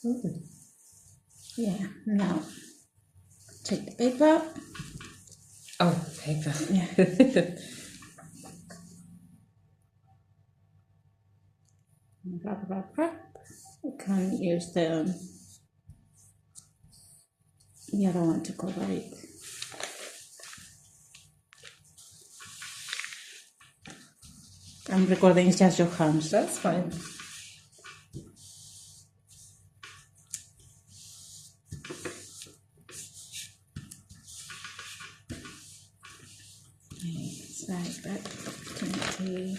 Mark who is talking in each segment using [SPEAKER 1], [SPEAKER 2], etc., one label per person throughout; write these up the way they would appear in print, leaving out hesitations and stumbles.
[SPEAKER 1] Ooh.
[SPEAKER 2] Yeah, now take the paper.
[SPEAKER 1] Oh, paper.
[SPEAKER 2] Yeah. Wrap, wrap, wrap. You can use the other one to cover it. I'm recording just your hands.
[SPEAKER 1] That's fine.
[SPEAKER 2] It's like that. 20.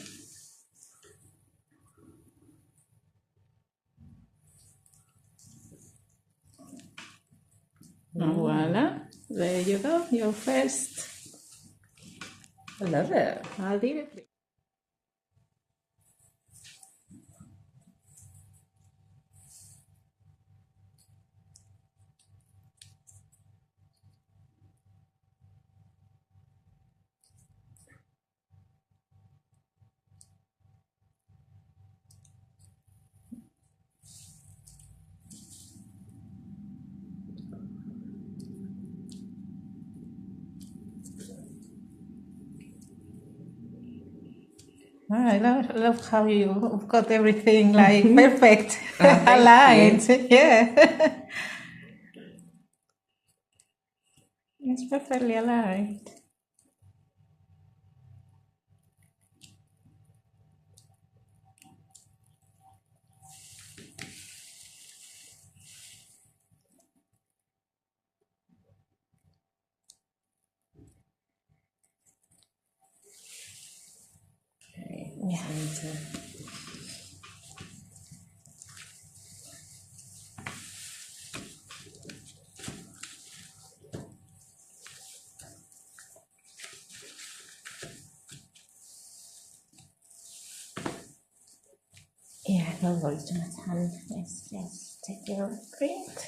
[SPEAKER 2] And voila. There you go. Your first.
[SPEAKER 1] I love it.
[SPEAKER 2] I'll leave it. I love how you've got everything like perfect aligned. Yeah. It's perfectly aligned.
[SPEAKER 1] Okay.
[SPEAKER 2] Yeah. Yeah, no worries, Jonathan. Let's just take your print.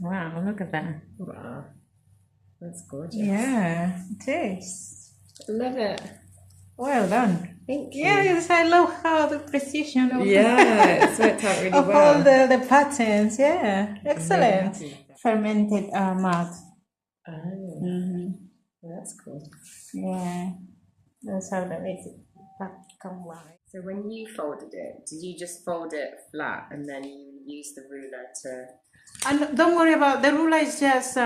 [SPEAKER 2] Wow, look at that.
[SPEAKER 1] Wow. That's gorgeous.
[SPEAKER 2] Yeah, it is.
[SPEAKER 1] I love it.
[SPEAKER 2] Well done.
[SPEAKER 1] Thank you.
[SPEAKER 2] Yes, I love how the precision of,
[SPEAKER 1] Yeah, it's worked out really
[SPEAKER 2] of
[SPEAKER 1] well.
[SPEAKER 2] all the patterns. Yeah, excellent.
[SPEAKER 1] Really
[SPEAKER 2] Fermented mud.
[SPEAKER 1] Oh, that's cool.
[SPEAKER 2] Yeah, that's how that makes it come right.
[SPEAKER 1] So when you folded it, did you just fold it flat and then you use the ruler to...
[SPEAKER 2] And don't worry about the ruler. Is just
[SPEAKER 1] Just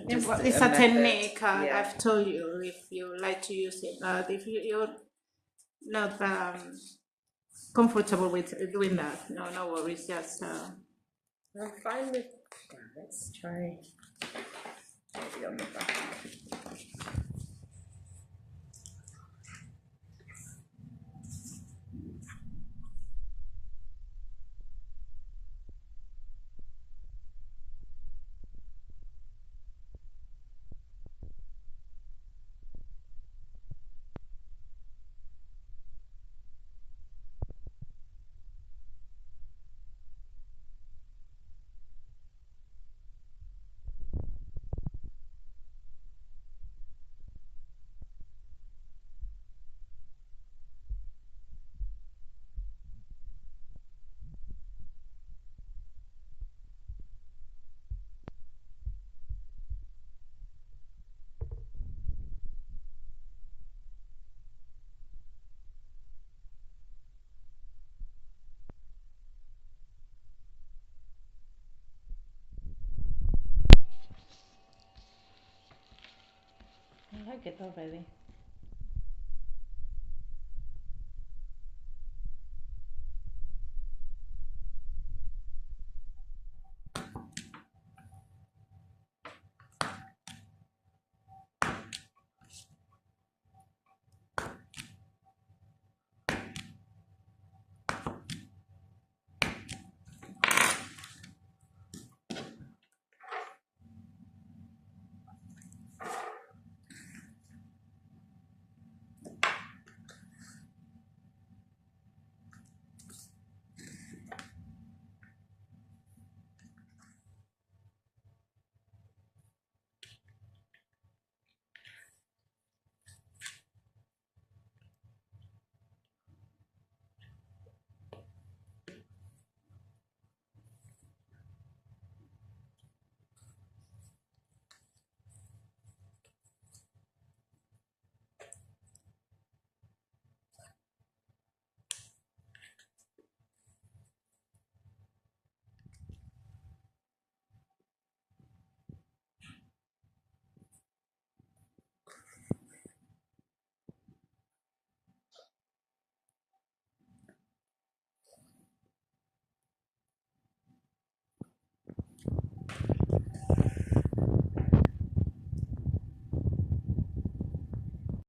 [SPEAKER 2] it's
[SPEAKER 1] a
[SPEAKER 2] a
[SPEAKER 1] method,
[SPEAKER 2] technique.
[SPEAKER 1] yeah.
[SPEAKER 2] I've told you if you like to use it, but if you're not comfortable with doing that, no worries. Just
[SPEAKER 1] I'm fine with... Yeah, let's try maybe on the back.
[SPEAKER 2] I like it already.